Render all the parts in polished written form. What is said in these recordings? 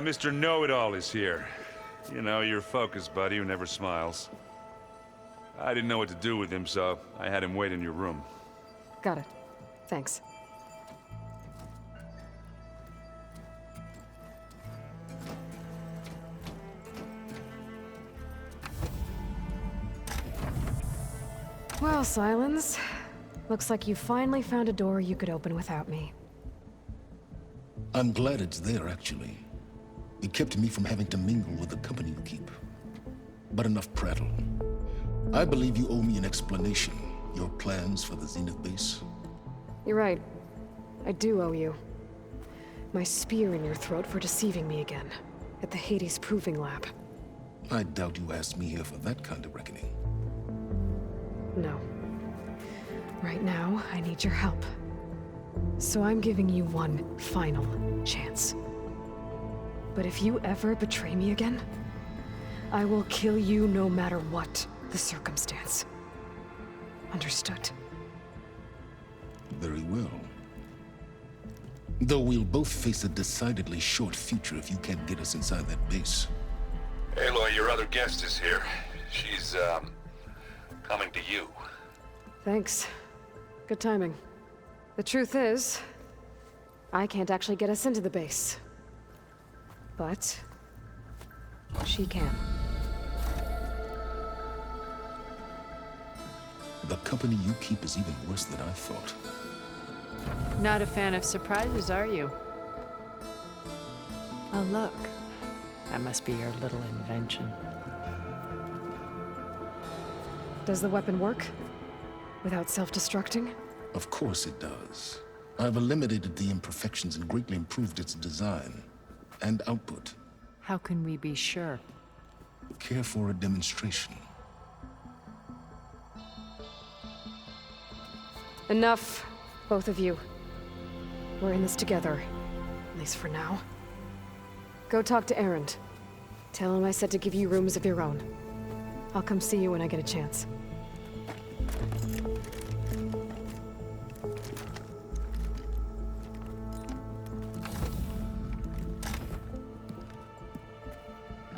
Mr. Know-It-All is here. You know, your focus buddy who never smiles. I didn't know what to do with him, so I had him wait in your room. Got it. Thanks. Well, Sylens. Looks like you finally found a door you could open without me. I'm glad it's there, actually. It kept me from having to mingle with the company you keep. But enough prattle. I believe you owe me an explanation. Your plans for the Zenith base? You're right. I do owe you. My spear in your throat for deceiving me again. At the Hades Proving Lab. I doubt you asked me here for that kind of reckoning. No. Right now, I need your help. So I'm giving you one final chance. But if you ever betray me again, I will kill you no matter what the circumstance. Understood? Very well. Though we'll both face a decidedly short future if you can't get us inside that base. Aloy, your other guest is here. She's, coming to you. Thanks. Good timing. The truth is, I can't actually get us into the base. But she can. The company you keep is even worse than I thought. Not a fan of surprises, are you? Oh, look. That must be your little invention. Does the weapon work? Without self-destructing? Of course it does. I've eliminated the imperfections and greatly improved its design and output. How can we be sure? Care for a demonstration? Enough, both of you. We're in this together, at least for now. Go talk to Erend. Tell him I said to give you rooms of your own. I'll come see you when I get a chance.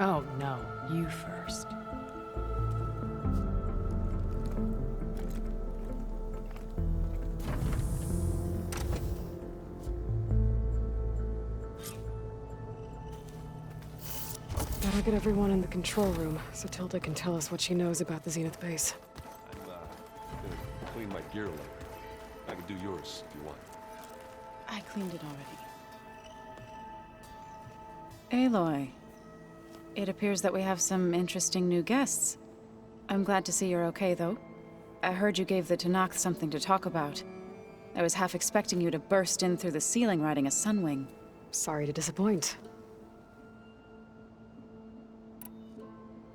Oh, no. You first. Better get everyone in the control room, so Tilda can tell us what she knows about the Zenith base. I'm gonna clean my gear later. I can do yours if you want. I cleaned it already. Aloy. It appears that we have some interesting new guests. I'm glad to see you're okay, though. I heard you gave the Tanakh something to talk about. I was half expecting you to burst in through the ceiling riding a sunwing. Sorry to disappoint.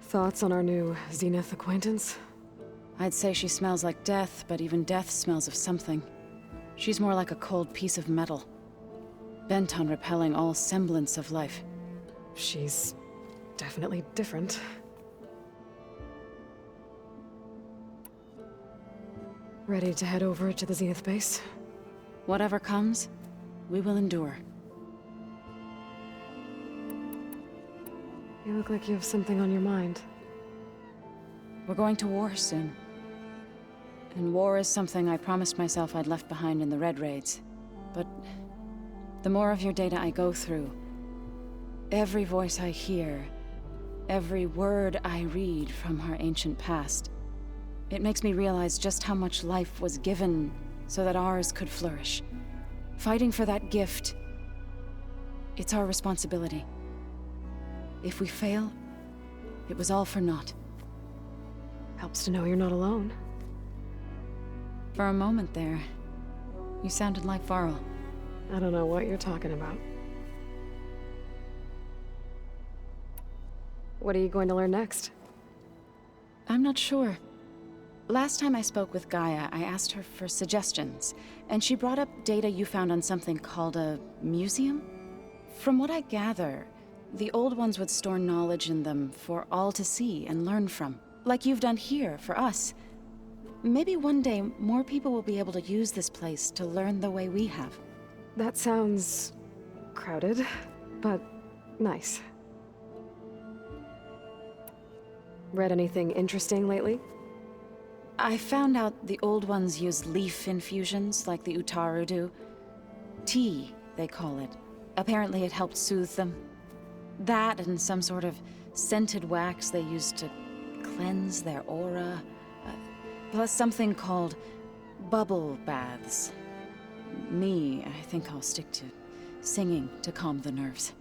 Thoughts on our new Zenith acquaintance? I'd say she smells like death, but even death smells of something. She's more like a cold piece of metal, bent on repelling all semblance of life. She's definitely different. Ready to head over to the Zenith base? Whatever comes, we will endure. You look like you have something on your mind. We're going to war soon. And war is something I promised myself I'd left behind in the Red Raids. But the more of your data I go through, every voice I hear, every word I read from our ancient past, it makes me realize just how much life was given so that ours could flourish. Fighting for that gift, it's our responsibility. If we fail, it was all for naught. Helps to know you're not alone. For a moment there, you sounded like Varl. I don't know what you're talking about. What are you going to learn next? I'm not sure. Last time I spoke with Gaia, I asked her for suggestions, and she brought up data you found on something called a museum? From what I gather, the old ones would store knowledge in them for all to see and learn from, like you've done here for us. Maybe one day more people will be able to use this place to learn the way we have. That sounds crowded, but Nice. Read anything interesting lately? I found out the old ones use leaf infusions like the Utaru do. Tea, they call it. Apparently it helped soothe them. That and some sort of scented wax they used to cleanse their aura. Plus something called bubble baths. I think I'll stick to singing to calm the nerves.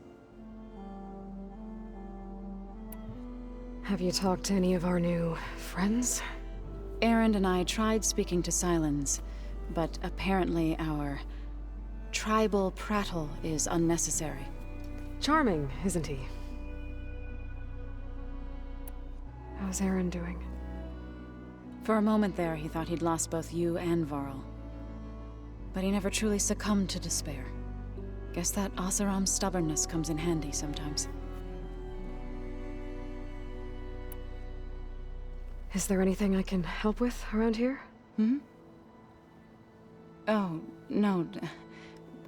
Have you talked to any of our new friends? Erend and I tried speaking to Sylens, but apparently our tribal prattle is unnecessary. Charming, isn't he? How's Erend doing? For a moment there, he thought he'd lost both you and Varl. But he never truly succumbed to despair. Guess that Oseram's stubbornness comes in handy sometimes. Is there anything I can help with around here? Oh, no.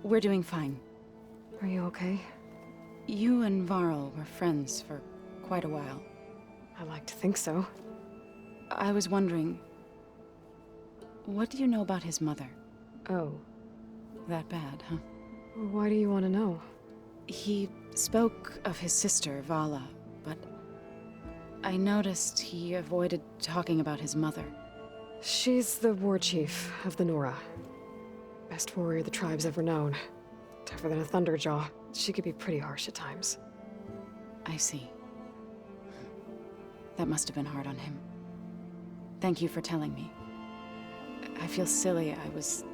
We're doing fine. Are you okay? You and Varl were friends for quite a while. I like to think so. I was wondering, what do you know about his mother? Oh. That bad, huh? Why do you want to know? He spoke of his sister, Vala, but I noticed he avoided talking about his mother. She's the war chief of the Nora. Best warrior the tribe's ever known. Tougher than a Thunderjaw. She could be pretty harsh at times. I see. That must have been hard on him. Thank you for telling me. I feel silly. I was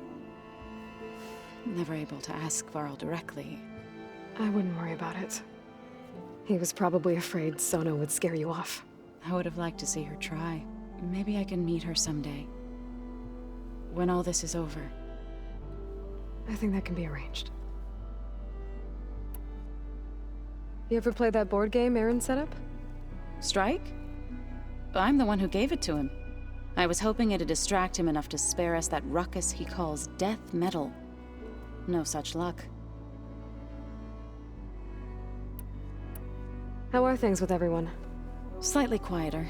never able to ask Varl directly. I wouldn't worry about it. He was probably afraid Sono would scare you off. I would have liked to see her try. Maybe I can meet her someday. When all this is over. I think that can be arranged. You ever played that board game Erend set up? Strike? I'm the one who gave it to him. I was hoping it'd distract him enough to spare us that ruckus he calls death metal. No such luck. How are things with everyone? Slightly quieter.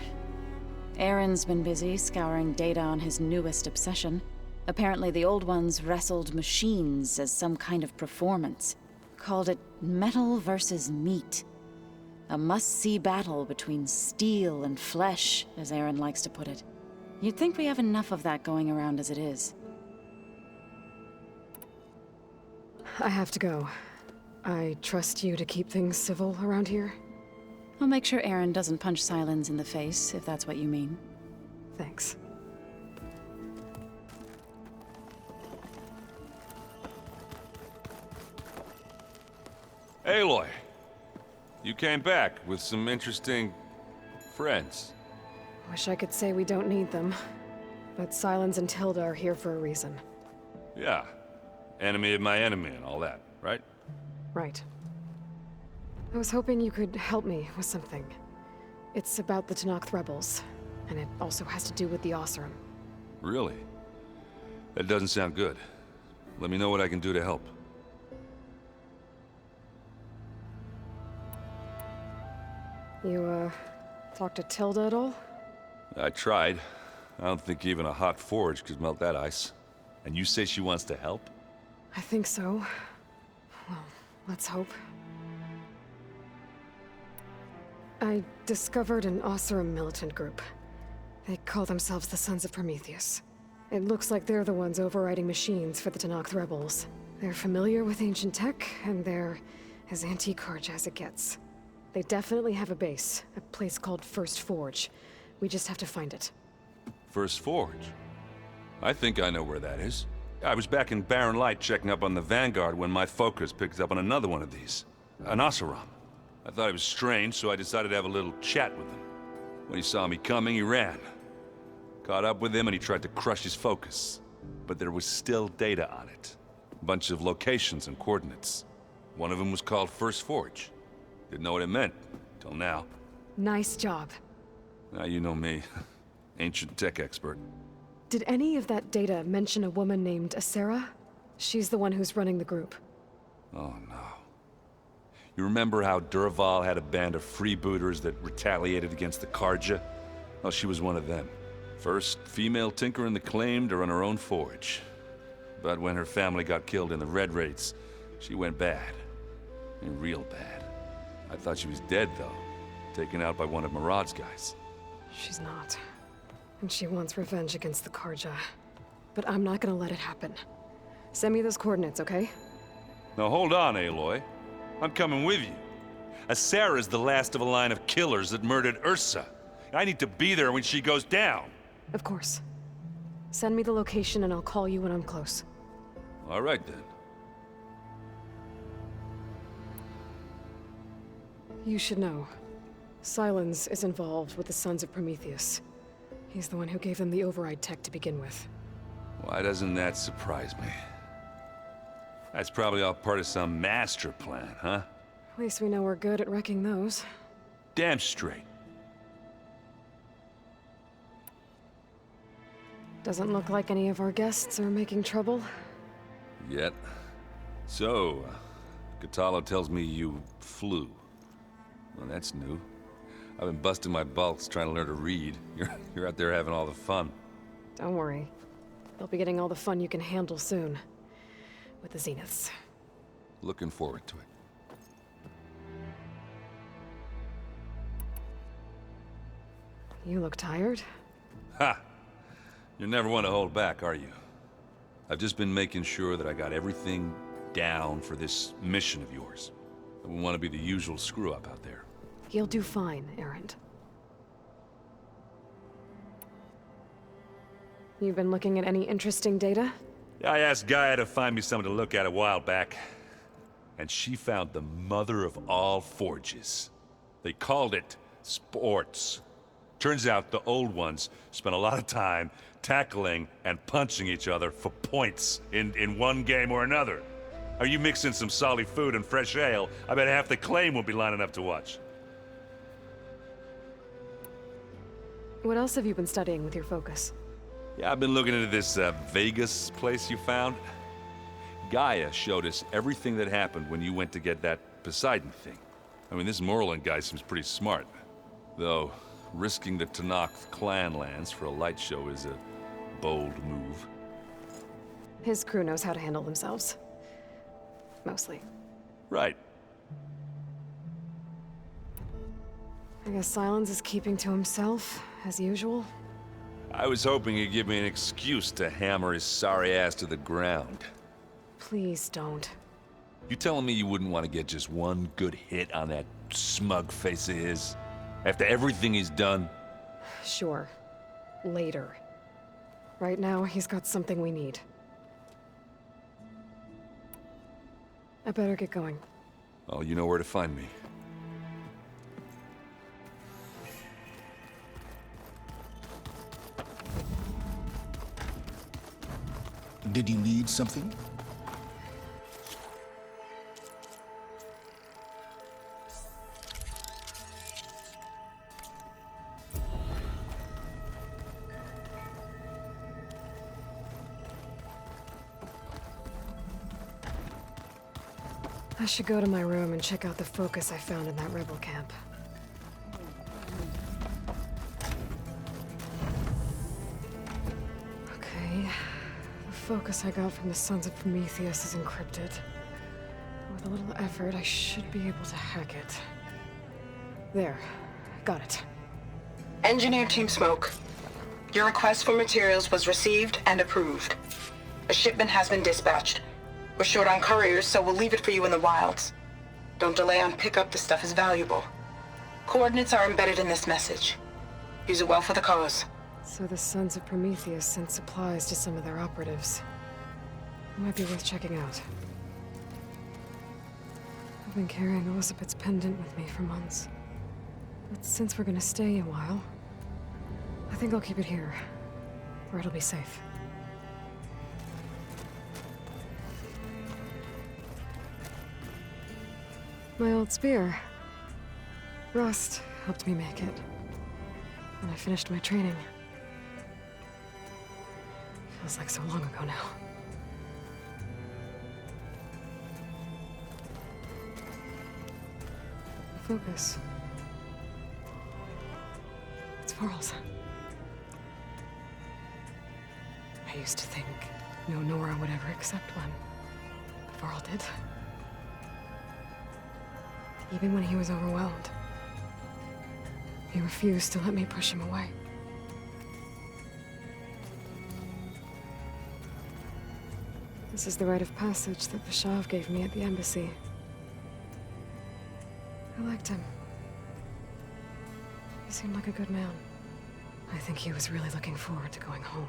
Erend's been busy scouring data on his newest obsession. Apparently the old ones wrestled machines as some kind of performance. Called it metal versus meat. A must-see battle between steel and flesh, as Erend likes to put it. You'd think we have enough of that going around as it is. I have to go. I trust you to keep things civil around here. I'll make sure Erend doesn't punch Sylens in the face, if that's what you mean. Thanks. Aloy, you came back with some interesting friends. Wish I could say we don't need them. But Sylens and Tilda are here for a reason. Yeah, enemy of my enemy and all that, right? Right. I was hoping you could help me with something. It's about the Tenakth rebels, and it also has to do with the Oseram. Really? That doesn't sound good. Let me know what I can do to help. You, talked to Tilda at all? I tried. I don't think even a hot forge could melt that ice. And you say she wants to help? I think so. Well, let's hope. I discovered an Oseram militant group. They call themselves the Sons of Prometheus. It looks like they're the ones overriding machines for the Tenakth rebels. They're familiar with ancient tech, and they're as anti-Karj as it gets. They definitely have a base, a place called First Forge. We just have to find it. First Forge? I think I know where that is. I was back in Barren Light checking up on the Vanguard when my focus picked up on another one of these. An Oseram. I thought it was strange, so I decided to have a little chat with him. When he saw me coming, he ran. Caught up with him and he tried to crush his focus. But there was still data on it. A bunch of locations and coordinates. One of them was called First Forge. Didn't know what it meant, till now. Nice job. Now you know me. Ancient tech expert. Did any of that data mention a woman named Asera? She's the one who's running the group. Oh no. You remember how Durval had a band of freebooters that retaliated against the Karja? Well, she was one of them. First female tinker in the claim to run her own forge. But when her family got killed in the Red Raids, she went bad. I mean, real bad. I thought she was dead, though. Taken out by one of Murad's guys. She's not. And she wants revenge against the Karja. But I'm not gonna let it happen. Send me those coordinates, okay? Now hold on, Aloy. I'm coming with you. Asara's the last of a line of killers that murdered Ursa. I need to be there when she goes down. Of course. Send me the location and I'll call you when I'm close. All right, then. You should know. Sylens is involved with the Sons of Prometheus. He's the one who gave them the override tech to begin with. Why doesn't that surprise me? That's probably all part of some master plan, huh? At least we know we're good at wrecking those. Damn straight. Doesn't look like any of our guests are making trouble. Yet. So, Katalo tells me you flew. Well, that's new. I've been busting my balls trying to learn to read. You're out there having all the fun. Don't worry. They'll be getting all the fun you can handle soon. With the Zeniths. Looking forward to it. You look tired. Ha! You're never one to hold back, are you? I've just been making sure that I got everything down for this mission of yours. I wouldn't want to be the usual screw-up out there. You'll do fine, Erend. You've been looking at any interesting data? I asked Gaia to find me something to look at a while back, and she found the mother of all forges. They called it sports. Turns out the old ones spent a lot of time tackling and punching each other for points in one game or another. Are you mixing some solid food and fresh ale? I bet half the claim will be lining up to watch. What else have you been studying with your focus? Yeah, I've been looking into this Vegas place you found. Gaia showed us everything that happened when you went to get that Poseidon thing. I mean, this Merlin guy seems pretty smart. Though, risking the Tanakh clan lands for a light show is a bold move. His crew knows how to handle themselves. Mostly. Right. I guess Sylens is keeping to himself, as usual. I was hoping he'd give me an excuse to hammer his sorry ass to the ground. Please don't. You telling me you wouldn't want to get just one good hit on that smug face of his? After everything he's done? Sure. Later. Right now, he's got something we need. I better get going. Oh, you know where to find me. Did you need something? I should go to my room and check out the focus I found in that rebel camp. Okay. The focus I got from the Sons of Prometheus is encrypted. With a little effort, I should be able to hack it. There. Got it. Engineer Team Smoke, your request for materials was received and approved. A shipment has been dispatched. We're short on couriers, so we'll leave it for you in the wilds. Don't delay on pickup, the stuff is valuable. Coordinates are embedded in this message. Use it well for the cause. So the Sons of Prometheus sent supplies to some of their operatives. It might be worth checking out. I've been carrying Elizabeth's pendant with me for months. But since we're gonna stay a while, I think I'll keep it here, where it'll be safe. My old spear. Rust helped me make it. And I finished my training. Feels like so long ago now. Focus. It's Varl's. I used to think no Nora would ever accept one. But Varl did. Even when he was overwhelmed. He refused to let me push him away. This is the rite of passage that Vashav gave me at the embassy. I liked him. He seemed like a good man. I think he was really looking forward to going home.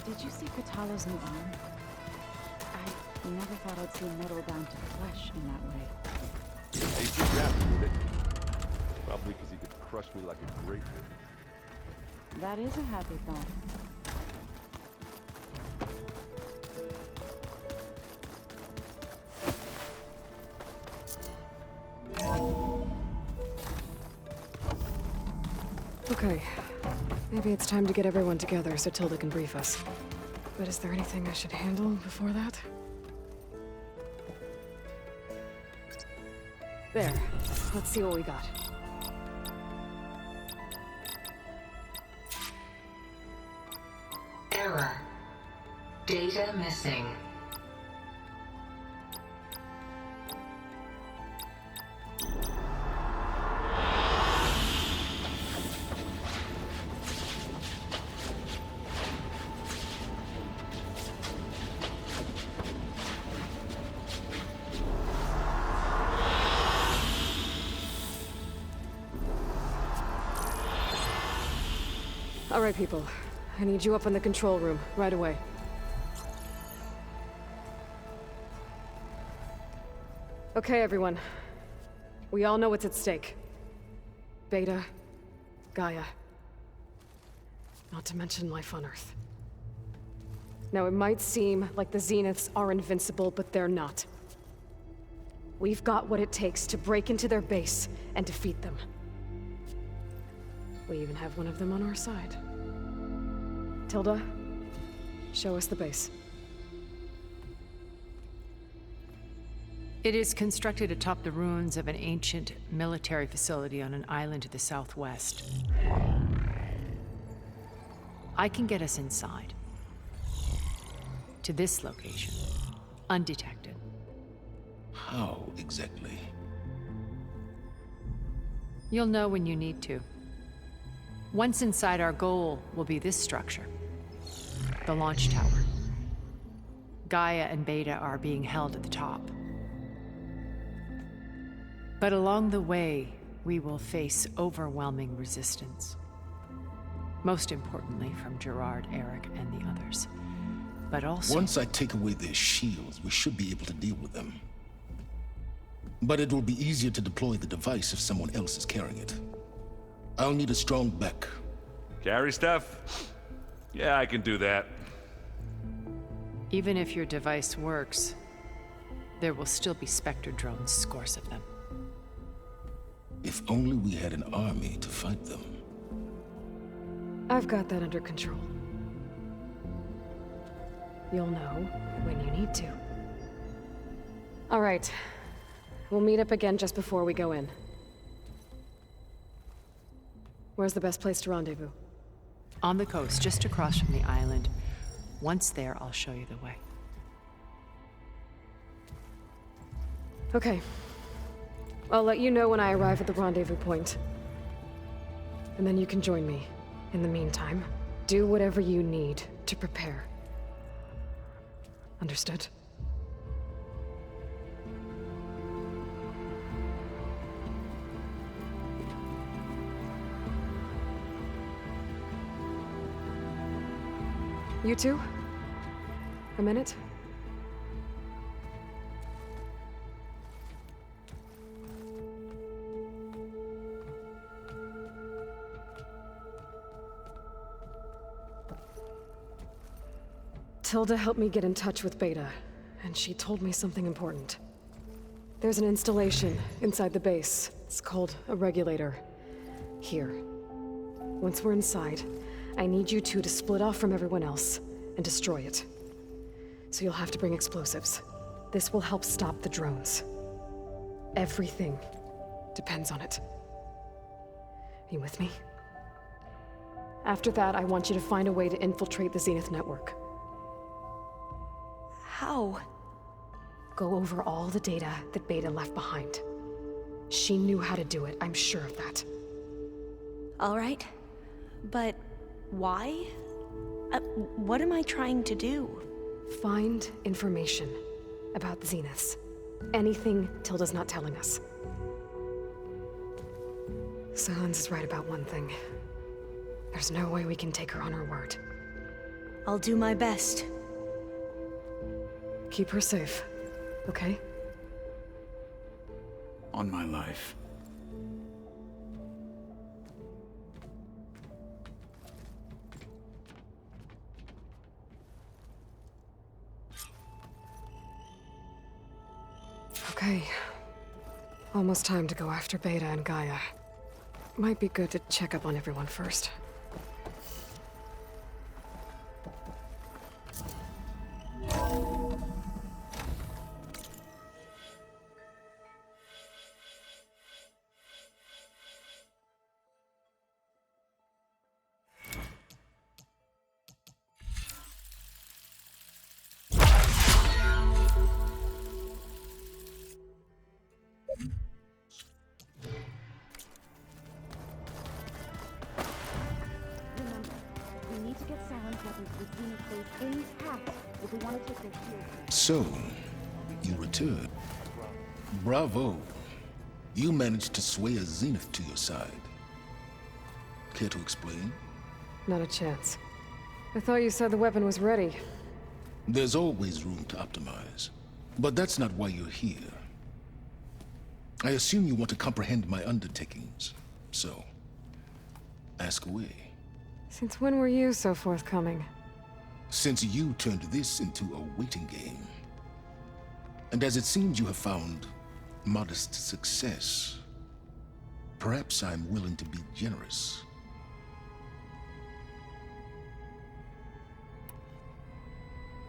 Did you see Katala's new arm? I never thought I'd see metal down to flesh in that way. He too happy with it. Probably because he could crush me like a grapefruit. That is a happy thought. Okay. Maybe it's time to get everyone together so Tilda can brief us. But is there anything I should handle before that? There. Let's see what we got. Error. Data missing. All right, people. I need you up in the control room, right away. Okay, everyone. We all know what's at stake. Beta, Gaia. Not to mention life on Earth. Now, it might seem like the Zeniths are invincible, but they're not. We've got what it takes to break into their base and defeat them. We even have one of them on our side. Tilda, show us the base. It is constructed atop the ruins of an ancient military facility on an island to the southwest. I can get us inside. To this location. Undetected. How exactly? You'll know when you need to. Once inside, our goal will be this structure. The launch tower. Gaia and Beta are being held at the top. But along the way, we will face overwhelming resistance. Most importantly, from Gerard, Eric, and the others. But also... Once I take away their shields, we should be able to deal with them. But it will be easier to deploy the device if someone else is carrying it. I'll need a strong back. Carry stuff? Yeah, I can do that. Even if your device works, there will still be Spectre drones, scores of them. If only we had an army to fight them. I've got that under control. You'll know when you need to. All right. We'll meet up again just before we go in. Where's the best place to rendezvous? On the coast, just across from the island. Once there, I'll show you the way. Okay. I'll let you know when I arrive at the rendezvous point. And then you can join me. In the meantime, do whatever you need to prepare. Understood? You two? A minute? Tilda helped me get in touch with Beta, and she told me something important. There's an installation inside the base. It's called a regulator. Here. Once we're inside, I need you two to split off from everyone else and destroy it. So you'll have to bring explosives. This will help stop the drones. Everything depends on it. Are you with me? After that, I want you to find a way to infiltrate the Zenith network. How? Go over all the data that Beta left behind. She knew how to do it, I'm sure of that. All right. But why? What am I trying to do? Find information about the Zeniths. Anything Tilda's not telling us. Sylens is right about one thing. There's no way we can take her on her word. I'll do my best. Keep her safe, okay? On my life. Okay. Almost time to go after Beta and Gaia. Might be good to check up on everyone first. So, you returned. Bravo. You managed to sway a Zenith to your side. Care to explain? Not a chance. I thought you said the weapon was ready. There's always room to optimize. But that's not why you're here. I assume you want to comprehend my undertakings. So, ask away. Since when were you so forthcoming? Since you turned this into a waiting game. And as it seems you have found modest success, perhaps I'm willing to be generous.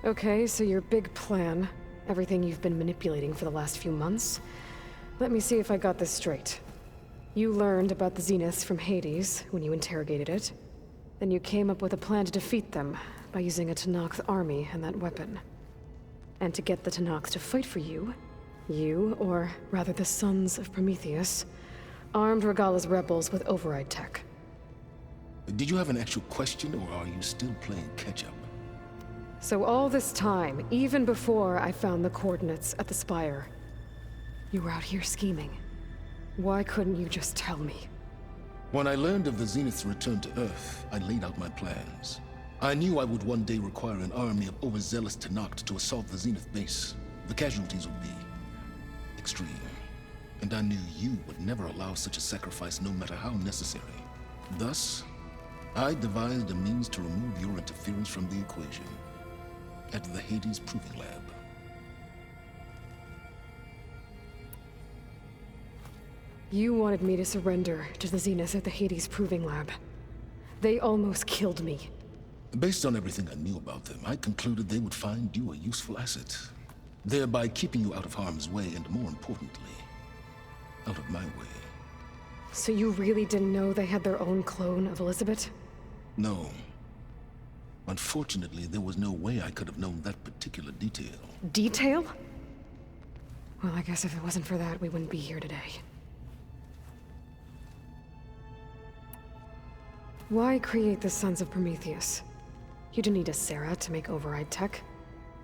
Okay, so your big plan, everything you've been manipulating for the last few months. Let me see if I got this straight. You learned about the Zeniths from Hades when you interrogated it. Then you came up with a plan to defeat them by using a Tenakth army and that weapon. And to get the Tenakth to fight for you, or rather the Sons of Prometheus, armed Regalla's rebels with override tech. Did you have an actual question, or are you still playing catch-up? So all this time, even before I found the coordinates at the Spire, you were out here scheming. Why couldn't you just tell me? When I learned of the Zenith's return to Earth, I laid out my plans. I knew I would one day require an army of overzealous Tenakth to assault the Zenith base. The casualties would be extreme. And I knew you would never allow such a sacrifice, no matter how necessary. Thus, I devised a means to remove your interference from the equation at the Hades Proving Lab. You wanted me to surrender to the Zenith at the Hades Proving Lab. They almost killed me. Based on everything I knew about them, I concluded they would find you a useful asset, thereby keeping you out of harm's way and, more importantly, out of my way. So you really didn't know they had their own clone of Elizabeth? No. Unfortunately, there was no way I could have known that particular detail. Detail? Well, I guess if it wasn't for that, we wouldn't be here today. Why create the Sons of Prometheus? You didn't need a Sarah to make override tech.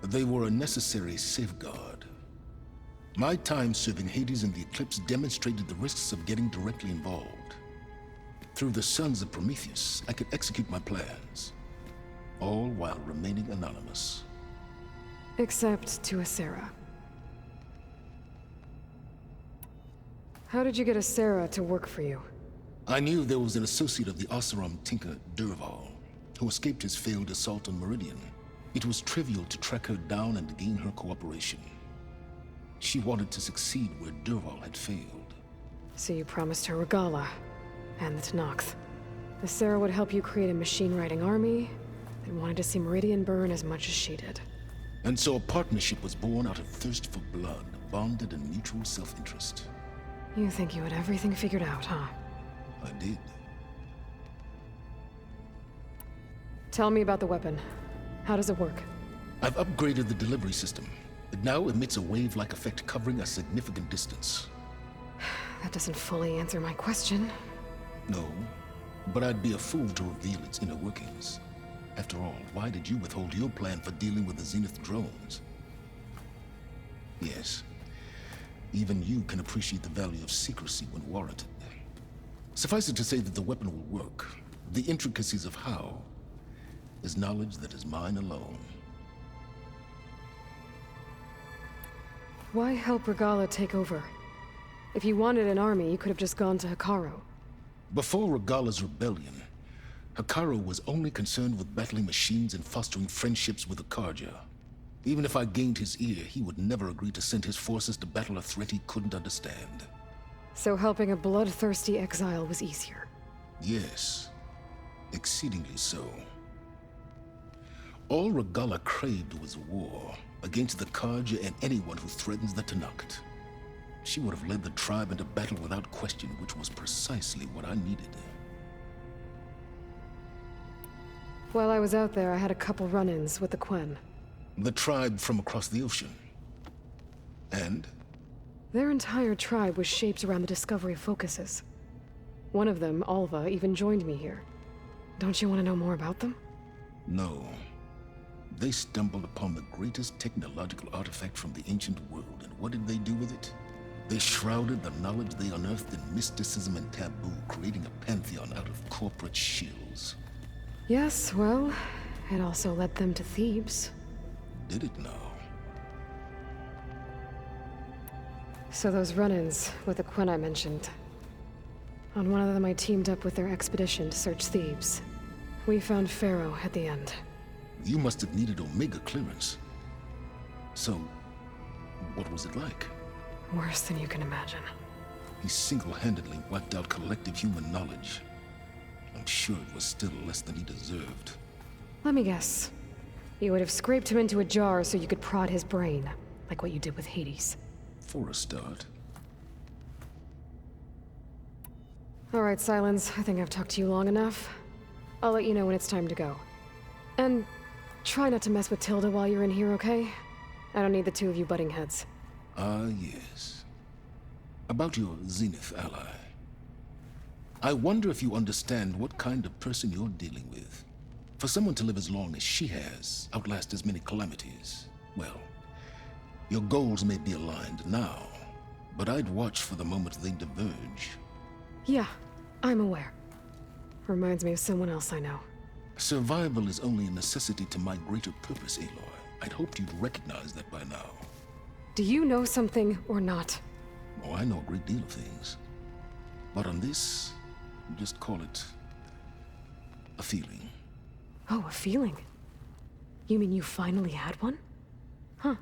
They were a necessary safeguard. My time serving Hades in the Eclipse demonstrated the risks of getting directly involved. Through the Sons of Prometheus, I could execute my plans, all while remaining anonymous. Except to a Sarah. How did you get a Sarah to work for you? I knew there was an associate of the Oseram tinker, Durval, who escaped his failed assault on Meridian. It was trivial to track her down and gain her cooperation. She wanted to succeed where Durval had failed. So you promised her Regalla, and the Tenakth. The Sarah would help you create a machine-riding army that wanted to see Meridian burn as much as she did. And so a partnership was born out of thirst for blood, bonded in mutual self-interest. You think you had everything figured out, huh? I did. Tell me about the weapon. How does it work? I've upgraded the delivery system. It now emits a wave-like effect covering a significant distance. That doesn't fully answer my question. No, but I'd be a fool to reveal its inner workings. After all, why did you withhold your plan for dealing with the Zenith drones? Yes, even you can appreciate the value of secrecy when warranted. Suffice it to say that the weapon will work. The intricacies of how is knowledge that is mine alone. Why help Regala take over? If you wanted an army, you could have just gone to Hekarro. Before Regala's rebellion, Hekarro was only concerned with battling machines and fostering friendships with the Karja. Even if I gained his ear, he would never agree to send his forces to battle a threat he couldn't understand. So helping a bloodthirsty exile was easier? Yes, exceedingly so. All Regala craved was war against the Karja and anyone who threatens the Tenakth. She would have led the tribe into battle without question, which was precisely what I needed. While I was out there, I had a couple run-ins with the Quen. The tribe from across the ocean. And? Their entire tribe was shaped around the discovery of focuses. One of them, Alva, even joined me here. Don't you want to know more about them? No. They stumbled upon the greatest technological artifact from the ancient world, and what did they do with it? They shrouded the knowledge they unearthed in mysticism and taboo, creating a pantheon out of corporate shills. Yes, well, it also led them to Thebes. Did it now? So those run-ins with the Quen I mentioned. On one of them I teamed up with their expedition to search Thebes. We found Pharaoh at the end. You must have needed Omega clearance. So, what was it like? Worse than you can imagine. He single-handedly wiped out collective human knowledge. I'm sure it was still less than he deserved. Let me guess. You would have scraped him into a jar so you could prod his brain, like what you did with Hades. For a start. All right, Sylens, I think I've talked to you long enough. I'll let you know when it's time to go. And try not to mess with Tilda while you're in here, okay? I don't need the two of you butting heads. Ah, yes. About your Zenith ally. I wonder if you understand what kind of person you're dealing with. For someone to live as long as she has, outlast as many calamities, well, your goals may be aligned now, but I'd watch for the moment they diverge. Yeah, I'm aware. Reminds me of someone else I know. Survival is only a necessity to my greater purpose, Aloy. I'd hoped you'd recognize that by now. Do you know something or not? Oh, I know a great deal of things. But on this, you just call it a feeling. Oh, a feeling? You mean you finally had one? Huh.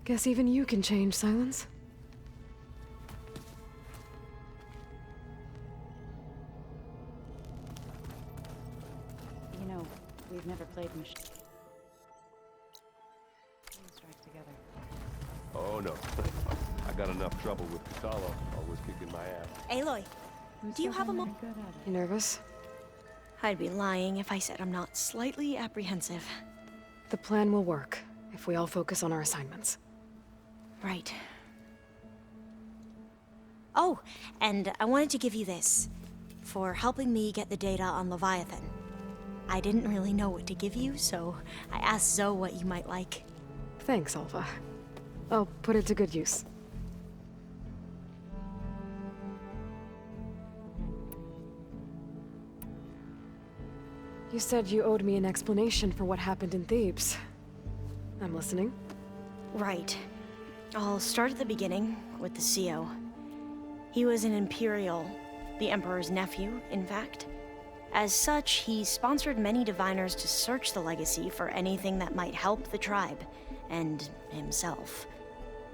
Guess even you can change, Sylens. You know, we've never played machine strike together. Oh no. I got enough trouble with Katalo, always kicking my ass. Aloy, do you have a moment? You nervous? I'd be lying if I said I'm not slightly apprehensive. The plan will work if we all focus on our assignments. Right. Oh, and I wanted to give you this for helping me get the data on Leviathan. I didn't really know what to give you, so I asked Zoe what you might like. Thanks, Alva. I'll put it to good use. You said you owed me an explanation for what happened in Thebes. I'm listening. Right. I'll start at the beginning, with the CO. He was an Imperial, the Emperor's nephew, in fact. As such, he sponsored many diviners to search the legacy for anything that might help the tribe, and himself.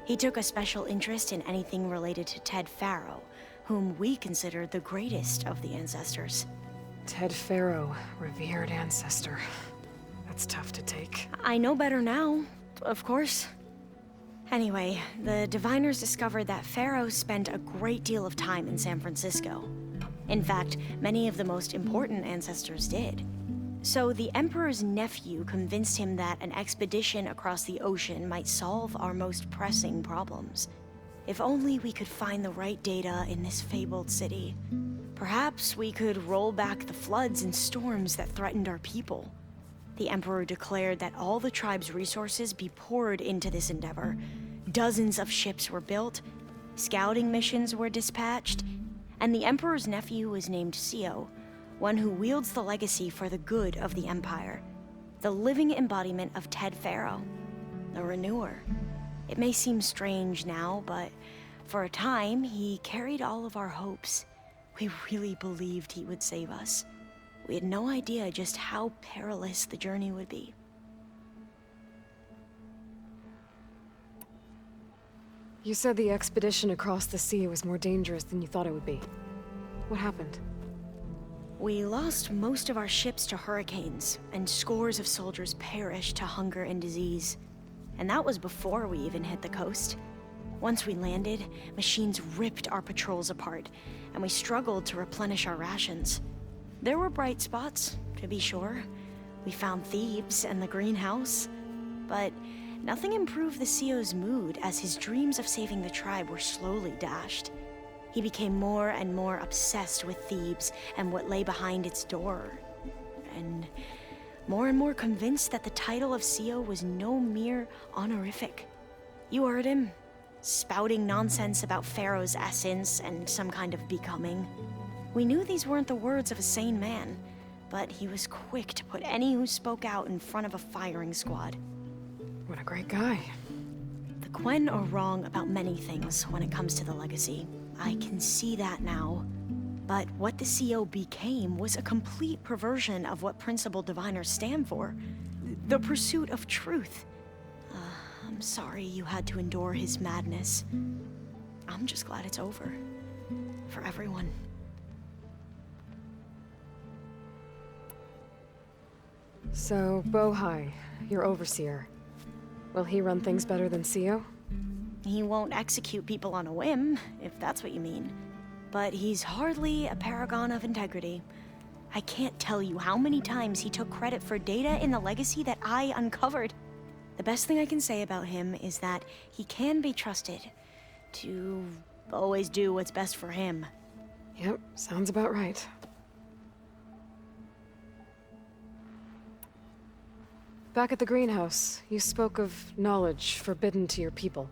He took a special interest in anything related to Ted Pharaoh, whom we considered the greatest of the ancestors. Ted Faro, revered ancestor. That's tough to take. I know better now, of course. Anyway, the diviners discovered that Faro spent a great deal of time in San Francisco. In fact, many of the most important ancestors did. So the Emperor's nephew convinced him that an expedition across the ocean might solve our most pressing problems. If only we could find the right data in this fabled city. Perhaps we could roll back the floods and storms that threatened our people. The Emperor declared that all the tribe's resources be poured into this endeavor. Dozens of ships were built, scouting missions were dispatched, and the Emperor's nephew was named Sio, one who wields the legacy for the good of the Empire. The living embodiment of Ted Faro, the Renewer. It may seem strange now, but for a time, he carried all of our hopes. We really believed he would save us. We had no idea just how perilous the journey would be. You said the expedition across the sea was more dangerous than you thought it would be. What happened? We lost most of our ships to hurricanes, and scores of soldiers perished to hunger and disease. And that was before we even hit the coast. Once we landed, machines ripped our patrols apart, and we struggled to replenish our rations. There were bright spots, to be sure. We found Thebes and the greenhouse, but nothing improved the CEO's mood as his dreams of saving the tribe were slowly dashed. He became more and more obsessed with Thebes and what lay behind its door, and more convinced that the title of CEO was no mere honorific. You heard him, spouting nonsense about Pharaoh's essence and some kind of becoming. We knew these weren't the words of a sane man, but he was quick to put any who spoke out in front of a firing squad. What a great guy. The Quen are wrong about many things when it comes to the legacy. I can see that now. But what the CO became was a complete perversion of what principal diviners stand for. The pursuit of truth. I'm sorry you had to endure his madness. I'm just glad it's over. For everyone. So, Bohai, your overseer. Will he run things better than CEO? He won't execute people on a whim, if that's what you mean. But he's hardly a paragon of integrity. I can't tell you how many times he took credit for data in the legacy that I uncovered. The best thing I can say about him is that he can be trusted to always do what's best for him. Yep, sounds about right. Back at the greenhouse, you spoke of knowledge forbidden to your people.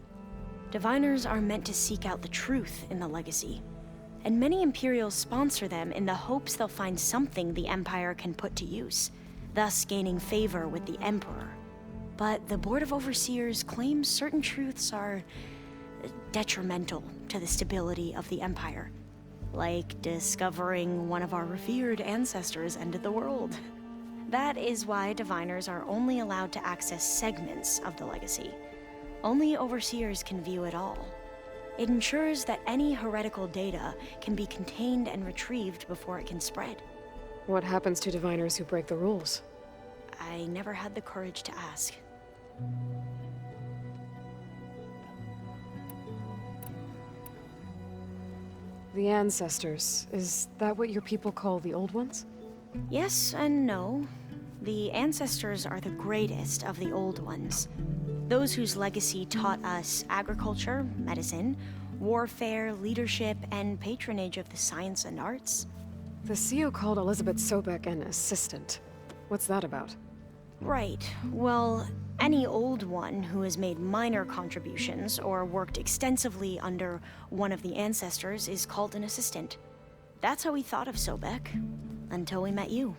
Diviners are meant to seek out the truth in the legacy, and many Imperials sponsor them in the hopes they'll find something the Empire can put to use, thus gaining favor with the Emperor. But the Board of Overseers claims certain truths are detrimental to the stability of the Empire, like discovering one of our revered ancestors ended the world. That is why diviners are only allowed to access segments of the legacy. Only overseers can view it all. It ensures that any heretical data can be contained and retrieved before it can spread. What happens to diviners who break the rules? I never had the courage to ask. The ancestors, is that what your people call the old ones? Yes and no. The ancestors are the greatest of the old ones. Those whose legacy taught us agriculture, medicine, warfare, leadership, and patronage of the science and arts. The CEO called Elizabeth Sobek an assistant. What's that about? Right. Well, any old one who has made minor contributions or worked extensively under one of the ancestors is called an assistant. That's how we thought of Sobek, until we met you.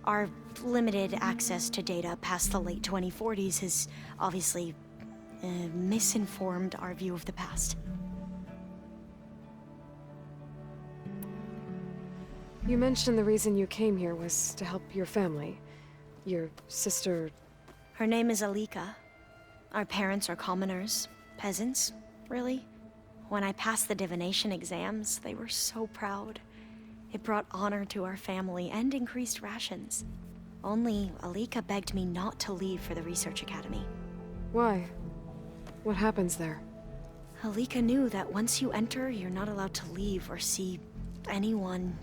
Our limited access to data past the late 2040s has obviously misinformed our view of the past. You mentioned the reason you came here was to help your family. Your sister... Her name is Alika. Our parents are commoners, peasants, really. When I passed the divination exams, they were so proud. It brought honor to our family and increased rations. Only Alika begged me not to leave for the research academy. Why? What happens there? Alika knew that once you enter, you're not allowed to leave or see anyone,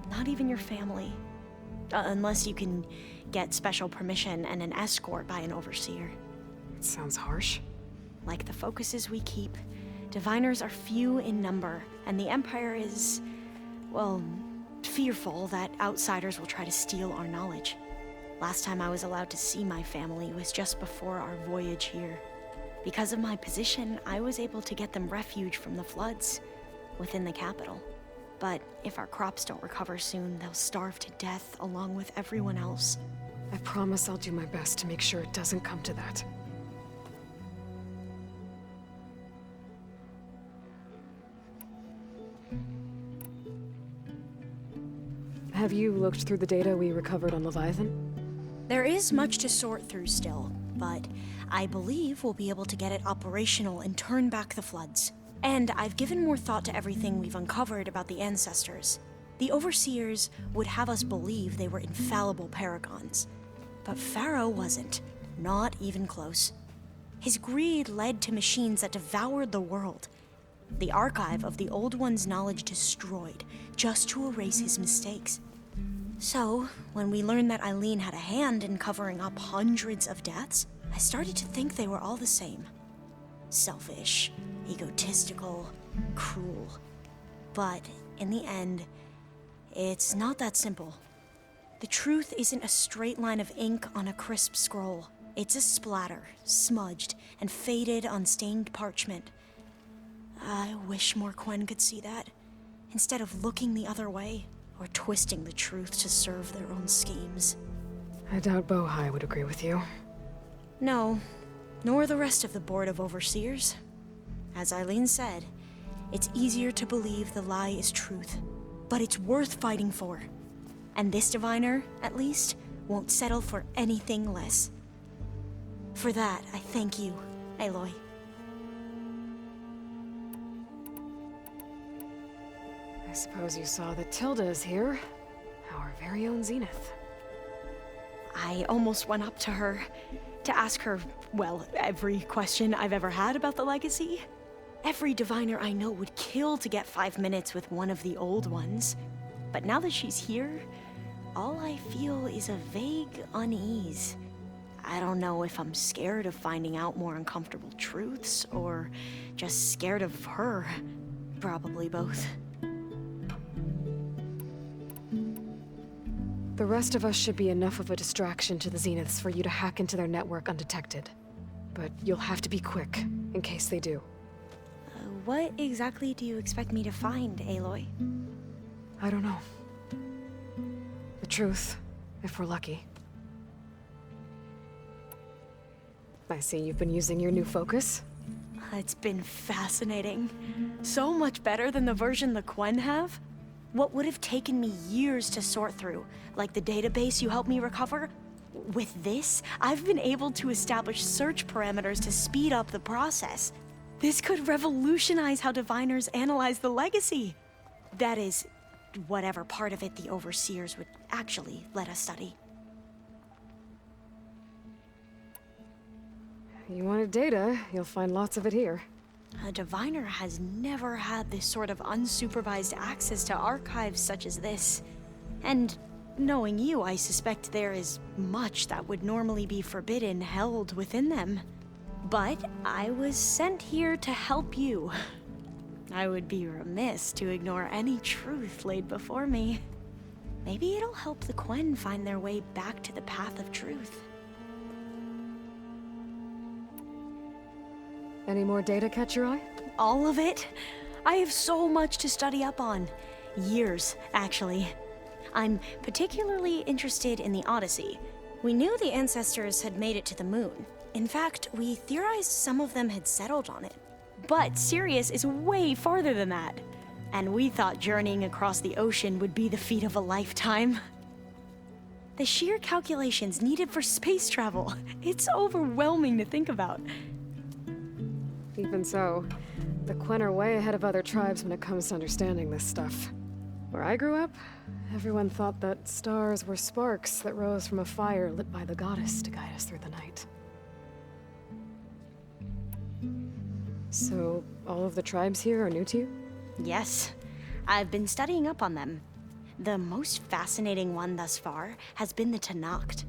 not even your family. Unless you can get special permission and an escort by an overseer. It sounds harsh. Like the focuses we keep, diviners are few in number, and the Empire is, well, fearful that outsiders will try to steal our knowledge. Last time I was allowed to see my family was just before our voyage here. Because of my position, I was able to get them refuge from the floods within the capital. But if our crops don't recover soon, they'll starve to death along with everyone else. I promise I'll do my best to make sure it doesn't come to that. Have you looked through the data we recovered on Leviathan? There is much to sort through still, but I believe we'll be able to get it operational and turn back the floods. And I've given more thought to everything we've uncovered about the ancestors. The Overseers would have us believe they were infallible paragons. But Pharaoh wasn't. Not even close. His greed led to machines that devoured the world. The archive of the Old One's knowledge destroyed, just to erase his mistakes. So, when we learned that Eileen had a hand in covering up hundreds of deaths, I started to think they were all the same. Selfish, egotistical, cruel. But in the end, it's not that simple. The truth isn't a straight line of ink on a crisp scroll. It's a splatter, smudged and faded on stained parchment. I wish more Quen could see that, instead of looking the other way or twisting the truth to serve their own schemes. I doubt Bohai would agree with you. No, nor the rest of the Board of Overseers. As Eileen said, it's easier to believe the lie is truth, but it's worth fighting for. And this diviner, at least, won't settle for anything less. For that, I thank you, Aloy. I suppose you saw that Tilda is here. Our very own Zenith. I almost went up to her to ask her, well, every question I've ever had about the legacy. Every diviner I know would kill to get 5 minutes with one of the old ones. But now that she's here, all I feel is a vague unease. I don't know if I'm scared of finding out more uncomfortable truths, or just scared of her. Probably both. The rest of us should be enough of a distraction to the Zeniths for you to hack into their network undetected. But you'll have to be quick, in case they do. What exactly do you expect me to find, Aloy? I don't know. The truth, if we're lucky. I see you've been using your new focus. It's been fascinating. So much better than the version the Quen have. What would have taken me years to sort through, like the database you helped me recover, with this, I've been able to establish search parameters to speed up the process. This could revolutionize how diviners analyze the legacy. That is, whatever part of it the Overseers would actually let us study. You wanted data, you'll find lots of it here. A diviner has never had this sort of unsupervised access to archives such as this. And knowing you, I suspect there is much that would normally be forbidden held within them. But I was sent here to help you. I would be remiss to ignore any truth laid before me. Maybe it'll help the Quen find their way back to the path of truth. Any more data catch your eye? All of it? I have so much to study up on. Years, actually. I'm particularly interested in the Odyssey. We knew the ancestors had made it to the moon. In fact, we theorized some of them had settled on it. But Sirius is way farther than that. And we thought journeying across the ocean would be the feat of a lifetime. The sheer calculations needed for space travel, it's overwhelming to think about. Even so, the Quen are way ahead of other tribes when it comes to understanding this stuff. Where I grew up, everyone thought that stars were sparks that rose from a fire lit by the goddess to guide us through the night. So, all of the tribes here are new to you? Yes, I've been studying up on them. The most fascinating one thus far has been the Tenakth,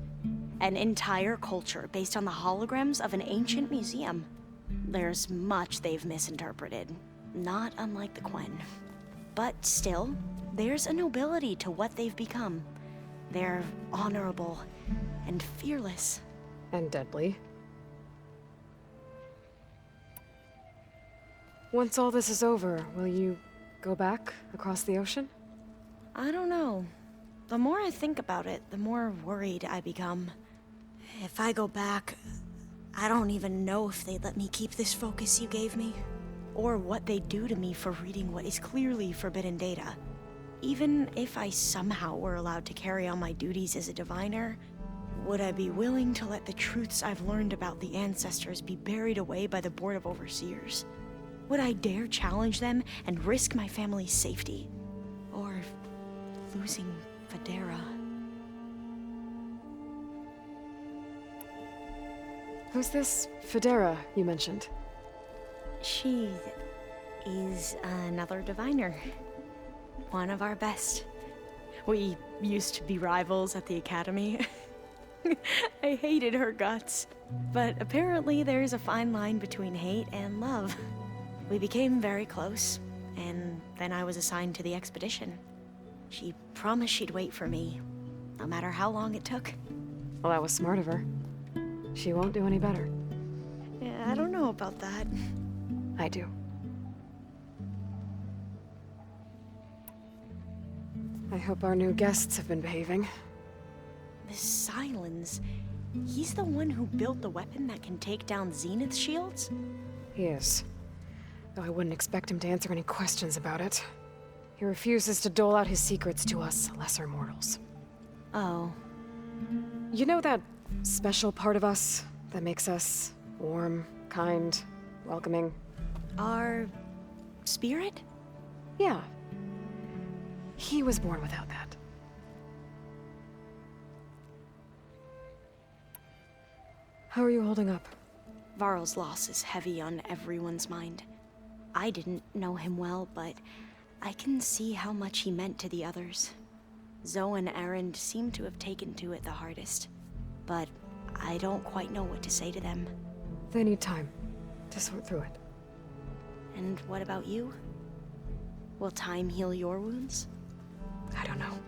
an entire culture based on the holograms of an ancient museum. There's much they've misinterpreted, not unlike the Quen. But still, there's a nobility to what they've become. They're honorable and fearless. And deadly. Once all this is over, will you go back across the ocean? I don't know. The more I think about it, the more worried I become. If I go back, I don't even know if they'd let me keep this focus you gave me, or what they'd do to me for reading what is clearly forbidden data. Even if I somehow were allowed to carry on my duties as a diviner, would I be willing to let the truths I've learned about the ancestors be buried away by the Board of Overseers? Would I dare challenge them and risk my family's safety? Or losing Federa? Who's this Federa you mentioned? She is another diviner. One of our best. We used to be rivals at the academy. I hated her guts. But apparently there's a fine line between hate and love. We became very close, and then I was assigned to the expedition. She promised she'd wait for me, no matter how long it took. Well, that was smart of her. She won't do any better. Yeah, I don't know about that. I do. I hope our new guests have been behaving. This Sylens, he's the one who built the weapon that can take down Zenith shields? He is. Though I wouldn't expect him to answer any questions about it. He refuses to dole out his secrets to us lesser mortals. Oh. You know that special part of us that makes us warm, kind, welcoming? Our spirit? Yeah. He was born without that. How are you holding up? Varl's loss is heavy on everyone's mind. I didn't know him well, but I can see how much he meant to the others. Zoe and Erend seem to have taken to it the hardest, but I don't quite know what to say to them. They need time to sort through it. And what about you? Will time heal your wounds? I don't know.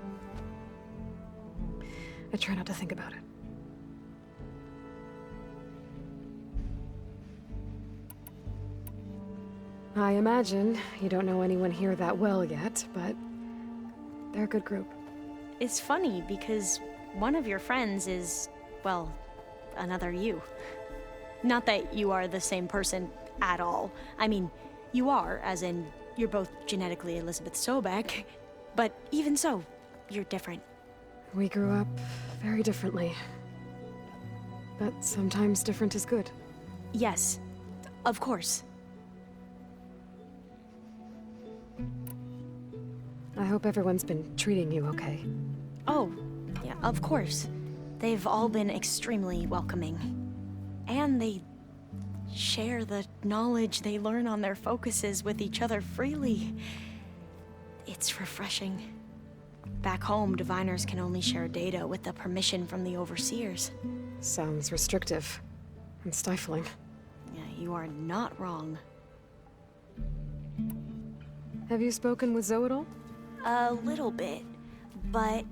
I try not to think about it. I imagine you don't know anyone here that well yet, but they're a good group. It's funny because one of your friends is, well, another you. Not that you are the same person at all. I mean, you are, as in, you're both genetically Elizabeth Sobek, but even so, you're different. We grew up very differently. But sometimes different is good. Yes, of course. I hope everyone's been treating you okay. Oh, yeah, of course. They've all been extremely welcoming. And they share the knowledge they learn on their focuses with each other freely. It's refreshing. Back home, diviners can only share data with the permission from the Overseers. Sounds restrictive and stifling. Yeah, you are not wrong. Have you spoken with Zoe at all? A little bit, but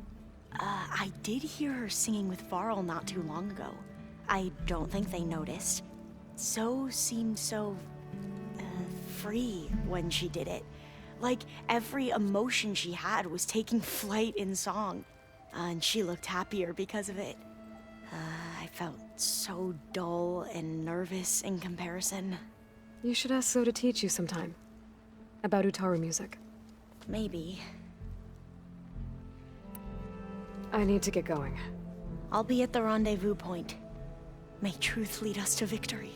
I did hear her singing with Varl not too long ago. I don't think they noticed. Zoe seemed so free when she did it. Like every emotion she had was taking flight in song. And she looked happier because of it. I felt so dull and nervous in comparison. You should ask Zoe to teach you sometime. About Utaru music. Maybe. I need to get going. I'll be at the rendezvous point. May truth lead us to victory.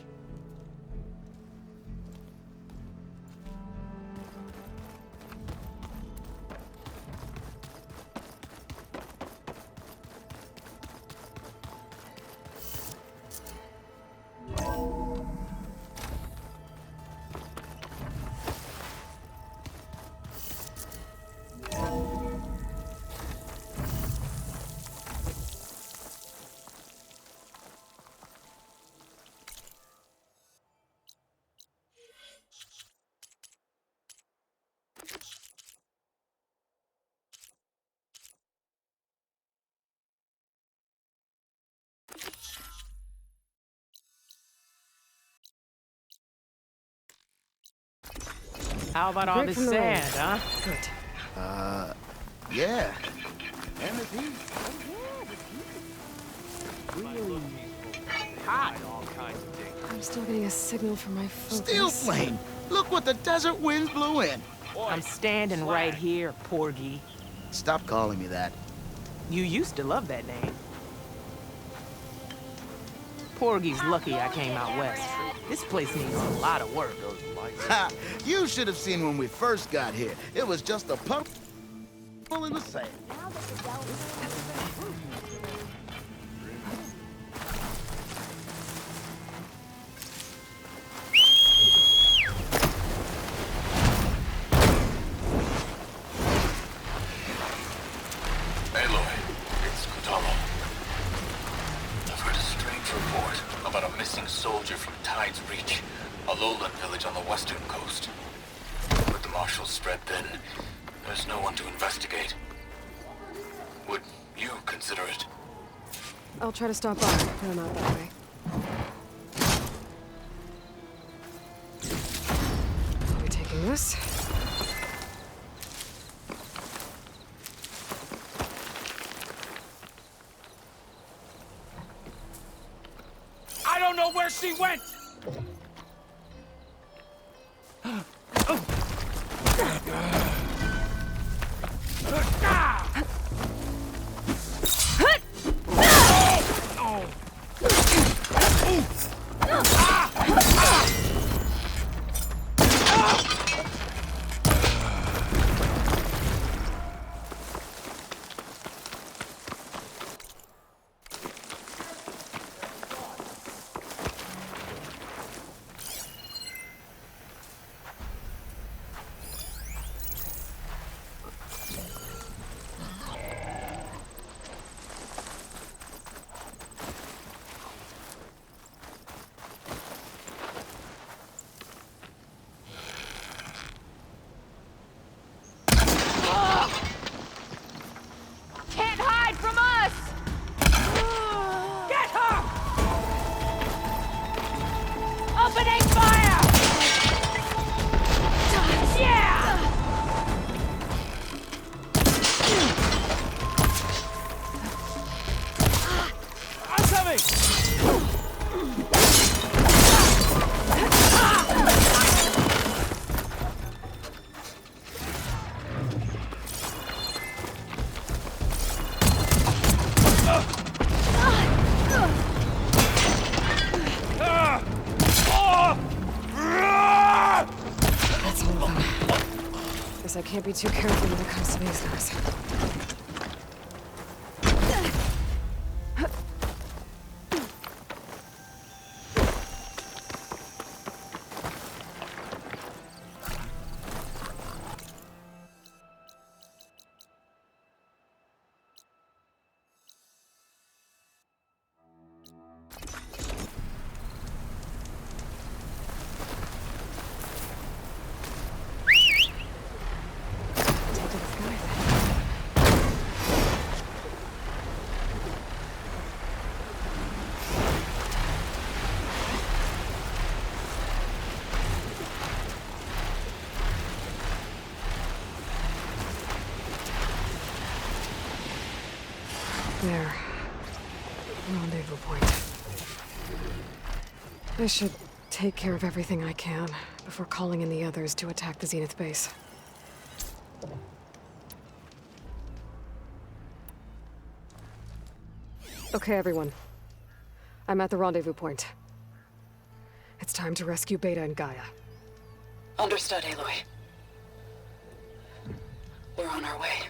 How about all Break this from the rain. sand, huh? Good. Yeah. And the heat. Really hot. I'm still getting a signal from my focus. Steel flame! Look what the desert winds blew in. I'm standing right here, Porgy. Stop calling me that. You used to love that name. Porgy's lucky I came out west. This place needs a lot of work. Ha! You should have seen when we first got here. It was just a puddle in the sand. Aloy, it's Kutalo. I've heard a strange report about a missing soldier from Tide's Reach, a lowland village on the western coast. With the marshals spread thin, there's no one to investigate. Would you consider it? I'll try to stop by. No, not that way. I'll be taking this. I don't know where she went! Can't hide from us! Get her! Opening fire! Yeah! I'm coming! That's all of them. Guess I can't be too careful when it comes to these guys. Talk to this guy then. There. Rendezvous point. I should take care of everything I can before calling in the others to attack the Zenith base. Okay, everyone. I'm at the rendezvous point. It's time to rescue Beta and Gaia. Understood, Aloy. We're on our way.